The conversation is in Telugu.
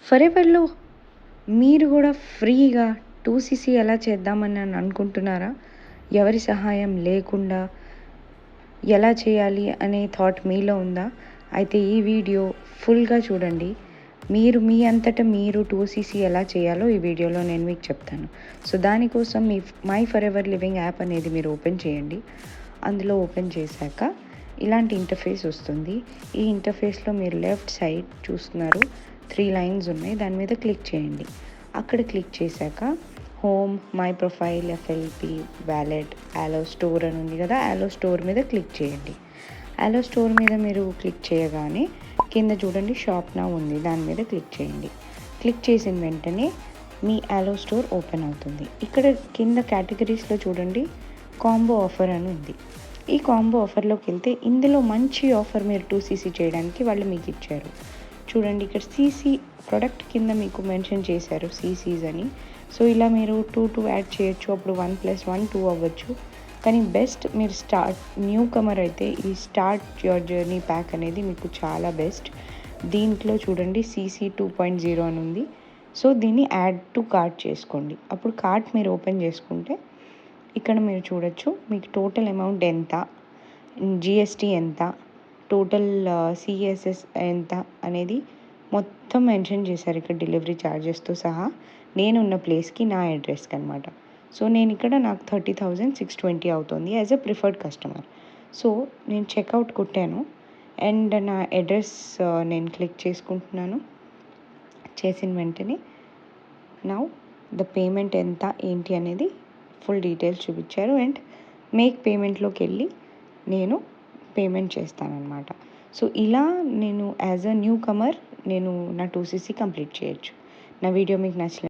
ఫరెవర్‌లో మీరు కూడా ఫ్రీగా 2cc ఎలా చేద్దామని అనుకుంటున్నారా? ఎవరి సహాయం లేకుండా ఎలా చేయాలి అనే థాట్ మీలో ఉందా? అయితే ఈ వీడియో ఫుల్‌గా చూడండి. మీరు మీ అంతట మీరు 2cc ఎలా చేయాలో ఈ వీడియోలో నేను మీకు చెప్తాను. సో, దానికోసం me my forever living app అనేది మీరు ఓపెన్ చేయండి. అందులో ఓపెన్ చేశాక ఇలాంటి ఇంటర్ఫేస్ వస్తుంది. ఈ ఇంటర్ఫేస్‌లో మీరు లెఫ్ట్ సైడ్ చూస్తున్నారు 3 లైన్స్ ఉన్నాయి. దాని మీద క్లిక్ చేయండి. అక్కడ క్లిక్ చేశాక home, my profile, FLP, wallet, యాలో స్టోర్ అని ఉంది కదా, యాలో స్టోర్ మీద క్లిక్ చేయండి. యాలో స్టోర్ మీద మీరు క్లిక్ చేయగానే కింద చూడండి షాప్ నౌ ఉంది, దాని మీద క్లిక్ చేయండి. క్లిక్ చేసిన వెంటనే మీ యాలో స్టోర్ ఓపెన్ అవుతుంది. ఇక్కడ కింద కేటగిరీస్లో చూడండి కాంబో ఆఫర్ అని ఉంది. ఈ కాంబో ఆఫర్లోకి వెళ్తే ఇందులో మంచి ఆఫర్ మీరు 2cc చేయడానికి వాళ్ళు మీకు ఇచ్చారు. చూడండి ఇక్కడ సీసీ ప్రొడక్ట్ కింద మీకు మెన్షన్ చేశారు సీసీస్ అని. సో ఇలా మీరు 2 యాడ్ చేయొచ్చు. అప్పుడు 1+1 2 అవ్వచ్చు. కానీ బెస్ట్ మీరు న్యూ కమర్ అయితే ఈ స్టార్ట్ యువర్ జర్నీ ప్యాక్ అనేది మీకు చాలా బెస్ట్. దీంట్లో చూడండి సీసీ 2.0 అని ఉంది. సో దీన్ని యాడ్ టు కార్ట్ చేసుకోండి. అప్పుడు కార్ట్ మీరు ఓపెన్ చేసుకుంటే ఇక్కడ మీరు చూడొచ్చు మీకు టోటల్ అమౌంట్ ఎంత, జిఎస్టీ ఎంత, టోటల్ సిఎస్ఎస్ ఎంత అనేది మొత్తం మెన్షన్ చేశారు ఇక్కడ డెలివరీ ఛార్జెస్తో సహా. నేనున్న ప్లేస్కి నా అడ్రస్కి అనమాట. సో నేను ఇక్కడ నాకు 30,620 అవుతుంది as a preferred customer. So నేను చెక్అవుట్ కొట్టాను అండ్ నా అడ్రస్ నేను క్లిక్ చేసుకుంటున్నాను. చేసిన వెంటనే నౌ ద పేమెంట్ ఎంత ఏంటి అనేది ఫుల్ డీటెయిల్స్ చూపించారు. అండ్ మేక్ పేమెంట్లోకి వెళ్ళి నేను పేమెంట్ చేస్తానన్నమాట. సో ఇలా నేను యాజ్ అ న్యూ కమర్ నేను నా 2cc కంప్లీట్ చేయొచ్చు. నా వీడియో మీకు నచ్చలేదు